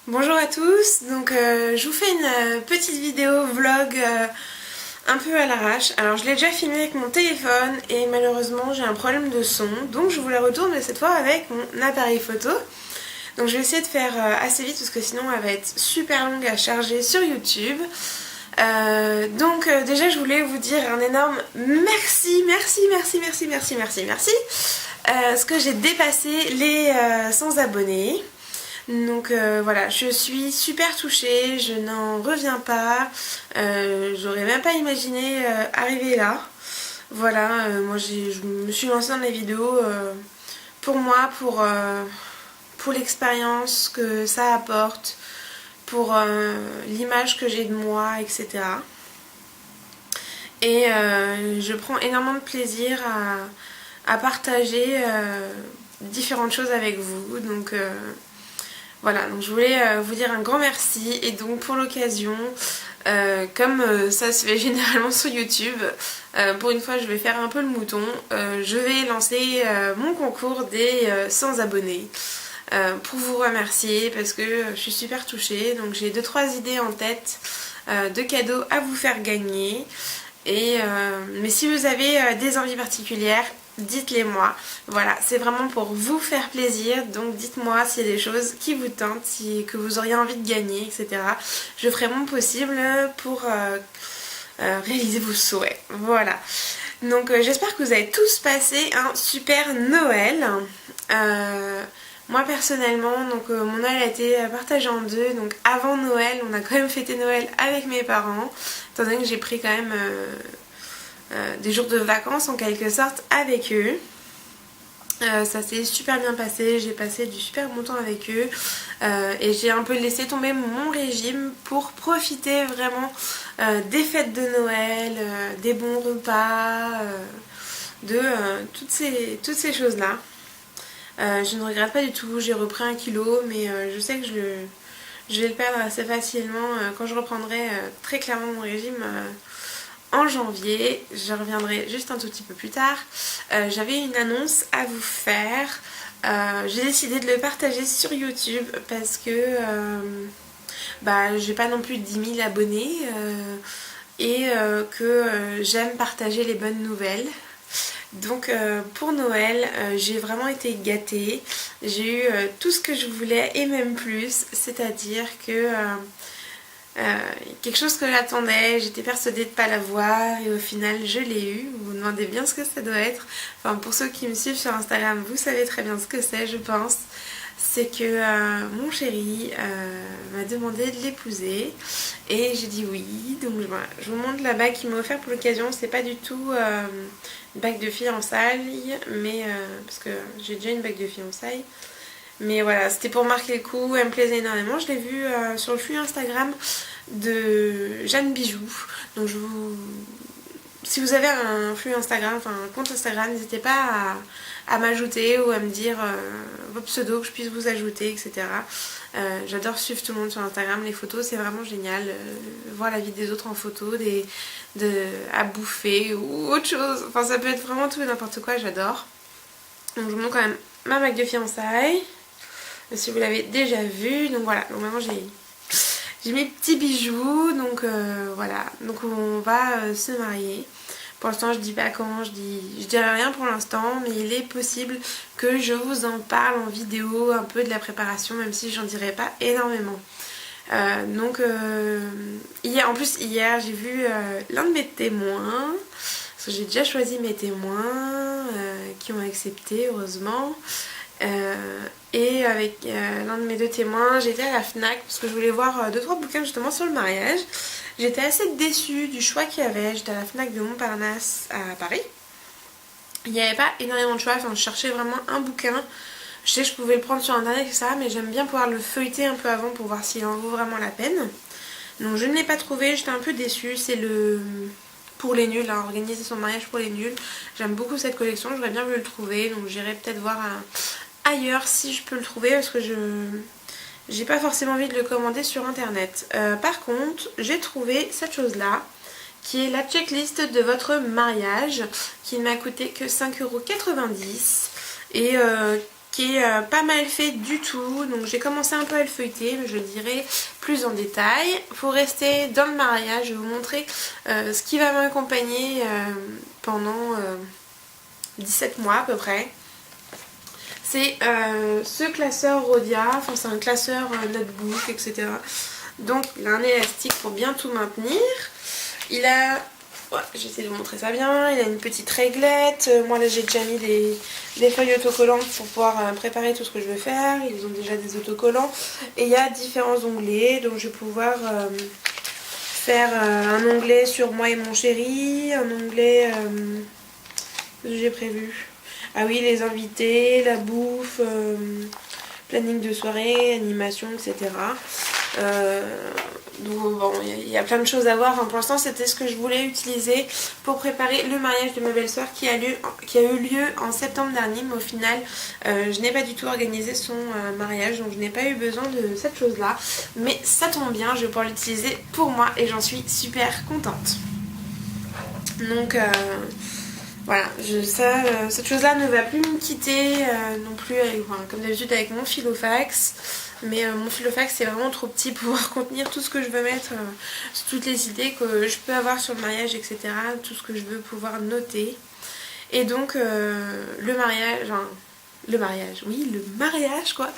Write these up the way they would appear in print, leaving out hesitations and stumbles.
Bonjour à tous, donc je vous fais une petite vidéo vlog un peu à l'arrache. Alors je l'ai déjà filmé avec mon téléphone et malheureusement j'ai un problème de son, donc je vous la retourne mais cette fois avec mon appareil photo. Donc je vais essayer de faire assez vite parce que sinon elle va être super longue à charger sur YouTube. Déjà je voulais vous dire un énorme merci parce que j'ai dépassé les 100 abonnés. Donc voilà, je suis super touchée, je n'en reviens pas, j'aurais même pas imaginé arriver là. Voilà, moi je me suis lancée dans les vidéos pour moi, pour l'expérience que ça apporte, pour l'image que j'ai de moi, etc. Et je prends énormément de plaisir à partager différentes choses avec vous. Donc voilà, donc je voulais vous dire un grand merci. Et donc pour l'occasion, comme ça se fait généralement sur YouTube, pour une fois je vais faire un peu le mouton, je vais lancer mon concours des 100 abonnés. Pour vous remercier parce que je suis super touchée. Donc j'ai 2-3 idées en tête de cadeaux à vous faire gagner. Mais si vous avez des envies particulières, dites-les moi. Voilà, c'est vraiment pour vous faire plaisir. Donc dites-moi s'il y a des choses qui vous tentent, que vous auriez envie de gagner, etc. Je ferai mon possible pour réaliser vos souhaits. Voilà. Donc j'espère que vous avez tous passé un super Noël. Moi personnellement, donc mon Noël a été partagé en deux. Donc avant Noël, on a quand même fêté Noël avec mes parents, étant donné que j'ai pris quand même des jours de vacances en quelque sorte avec eux. Ça s'est super bien passé, j'ai passé du super bon temps avec eux et j'ai un peu laissé tomber mon régime pour profiter vraiment des fêtes de Noël, des bons repas, de toutes ces choses-là. Je ne regrette pas du tout, j'ai repris 1 kilo, mais je sais que je vais le perdre assez facilement quand je reprendrai très clairement mon régime en janvier. Je reviendrai juste un tout petit peu plus tard. J'avais une annonce à vous faire. J'ai décidé de le partager sur YouTube parce que j'ai pas non plus 10 000 abonnés et que j'aime partager les bonnes nouvelles. Donc pour Noël, j'ai vraiment été gâtée. J'ai eu tout ce que je voulais et même plus, c'est-à-dire que quelque chose que j'attendais, j'étais persuadée de ne pas l'avoir et au final je l'ai eu. Vous vous demandez bien ce que ça doit être. Enfin, pour ceux qui me suivent sur Instagram, vous savez très bien ce que c'est, je pense. C'est que mon chéri m'a demandé de l'épouser et j'ai dit oui. Donc voilà, je vous montre la bague qu'il m'a offert pour l'occasion. C'est pas du tout une bague de fiançailles, mais parce que j'ai déjà une bague de fiançailles. Mais voilà, c'était pour marquer le coup, elle me plaisait énormément. Je l'ai vue sur le flux Instagram de Jeanne Bijoux. Donc si vous avez un flux Instagram, enfin un compte Instagram, n'hésitez pas à m'ajouter ou à me dire vos pseudos, que je puisse vous ajouter, etc. J'adore suivre tout le monde sur Instagram, les photos c'est vraiment génial. Voir la vie des autres en photo, à bouffer ou autre chose. Enfin ça peut être vraiment tout et n'importe quoi, j'adore. Donc je vous montre quand même ma bague de fiançailles. Si vous l'avez déjà vu, donc voilà, donc maintenant j'ai mes petits bijoux, donc voilà, donc on va se marier. Pour l'instant je dis pas quand, je dirai rien pour l'instant, mais il est possible que je vous en parle en vidéo un peu de la préparation, même si j'en dirai pas énormément. En plus hier j'ai vu l'un de mes témoins, parce que j'ai déjà choisi mes témoins qui ont accepté heureusement. Et avec l'un de mes 2 témoins, j'étais à la FNAC parce que je voulais voir 2-3 bouquins justement sur le mariage. J'étais assez déçue du choix qu'il y avait. J'étais à la FNAC de Montparnasse à Paris. Il n'y avait pas énormément de choix, enfin je cherchais vraiment un bouquin. Je sais que je pouvais le prendre sur internet et ça, mais j'aime bien pouvoir le feuilleter un peu avant pour voir s'il en vaut vraiment la peine. Donc je ne l'ai pas trouvé, j'étais un peu déçue. C'est le pour les nuls, organiser son mariage pour les nuls. J'aime beaucoup cette collection, j'aurais bien voulu le trouver, donc j'irai peut-être voir ailleurs si je peux le trouver parce que j'ai pas forcément envie de le commander sur internet. Par contre, j'ai trouvé cette chose là qui est la checklist de votre mariage qui ne m'a coûté que 5,90 € et qui est pas mal fait du tout. Donc j'ai commencé un peu à le feuilleter, mais je le dirai plus en détail. Pour rester dans le mariage, je vais vous montrer ce qui va m'accompagner pendant 17 mois à peu près. C'est ce classeur Rhodia, enfin c'est un classeur notebook, etc. Donc il a un élastique pour bien tout maintenir. Il a, ouais, j'essaie de vous montrer ça bien, il a une petite réglette. Moi là j'ai déjà mis des feuilles autocollantes pour pouvoir préparer tout ce que je veux faire. Ils ont déjà des autocollants. Et il y a différents onglets, donc je vais pouvoir faire un onglet sur moi et mon chéri, un onglet que j'ai prévu. Ah oui, les invités, la bouffe, planning de soirée, animation, etc. Donc bon, il y a plein de choses à voir. Enfin, pour l'instant, c'était ce que je voulais utiliser pour préparer le mariage de ma belle-sœur qui a eu lieu en septembre dernier. Mais au final, je n'ai pas du tout organisé son mariage, donc je n'ai pas eu besoin de cette chose-là. Mais ça tombe bien, je vais pouvoir l'utiliser pour moi et j'en suis super contente. Donc voilà, cette chose-là ne va plus me quitter non plus, comme d'habitude avec mon filofax. Mais mon filofax c'est vraiment trop petit pour pouvoir contenir tout ce que je veux mettre, toutes les idées que je peux avoir sur le mariage, etc. Tout ce que je veux pouvoir noter. Et donc le mariage quoi.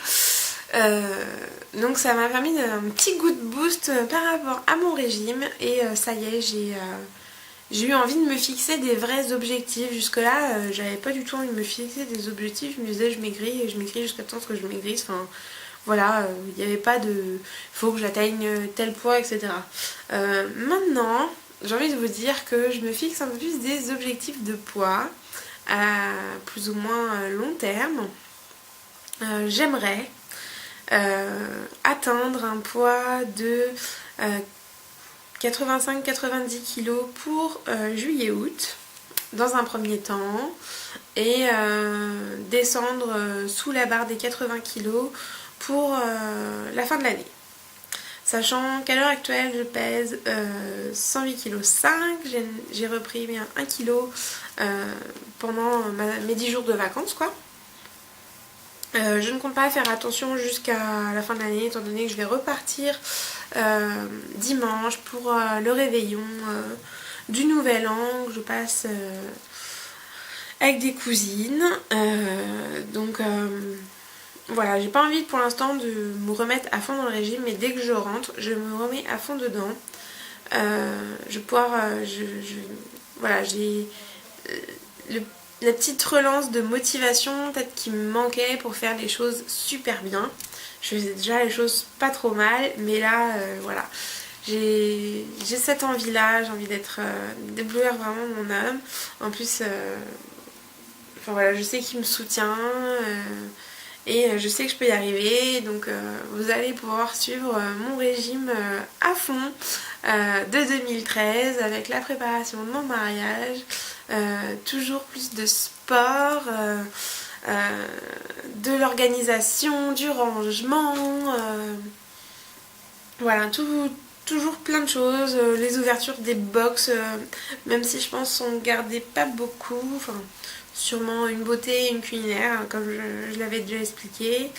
Donc ça m'a permis un petit coup de boost par rapport à mon régime. Et ça y est, j'ai eu envie de me fixer des vrais objectifs. Jusque là j'avais pas du tout envie de me fixer des objectifs. Je me disais je maigris jusqu'à temps que je maigrisse. Enfin voilà, il n'y avait pas de faut que j'atteigne tel poids, etc. Maintenant j'ai envie de vous dire que je me fixe un peu plus des objectifs de poids à plus ou moins long terme. J'aimerais atteindre un poids de 85-90 kg pour juillet-août dans un premier temps et descendre sous la barre des 80 kg pour la fin de l'année. Sachant qu'à l'heure actuelle je pèse 108,5 kg, j'ai repris bien 1 kg pendant mes 10 jours de vacances quoi. Je ne compte pas faire attention jusqu'à la fin de l'année étant donné que je vais repartir dimanche pour le réveillon du nouvel an que je passe avec des cousines. Donc voilà, j'ai pas envie pour l'instant de me remettre à fond dans le régime, mais dès que je rentre, je me remets à fond dedans. Je vais pouvoir, voilà, j'ai la petite relance de motivation peut-être qui me manquait pour faire les choses super bien. Je faisais déjà les choses pas trop mal, mais là voilà, j'ai cette envie là, j'ai envie d'éblouir vraiment mon âme. En plus enfin voilà, je sais qu'il me soutient et je sais que je peux y arriver, donc vous allez pouvoir suivre mon régime à fond de 2013 avec la préparation de mon mariage, toujours plus de sport, de l'organisation, du rangement, voilà, toujours plein de choses, les ouvertures des box, même si je pense qu'on ne gardait pas beaucoup, enfin sûrement une beauté et une culinaire, hein, comme je l'avais déjà expliqué.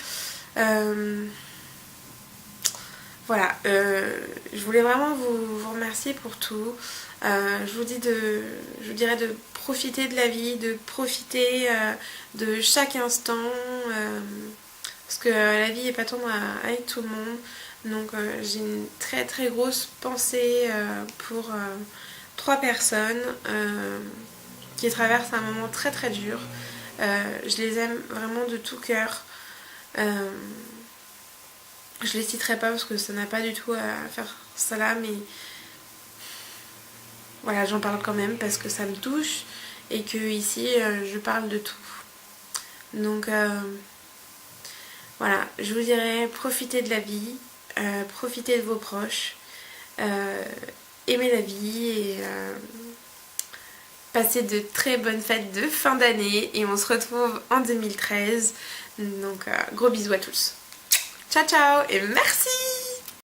Voilà, je voulais vraiment vous remercier pour tout. Je vous dirais de profiter de la vie, de profiter de chaque instant, parce que la vie n'est pas tendre avec tout le monde. Donc j'ai une très très grosse pensée pour 3 personnes qui traversent un moment très très dur. Je les aime vraiment de tout cœur. Je les citerai pas parce que ça n'a pas du tout à faire ça là, mais voilà, j'en parle quand même parce que ça me touche et que ici je parle de tout. Donc voilà, je vous dirais profitez de la vie, profitez de vos proches, aimez la vie et passez de très bonnes fêtes de fin d'année et on se retrouve en 2013. Donc gros bisous à tous. Ciao ciao et merci.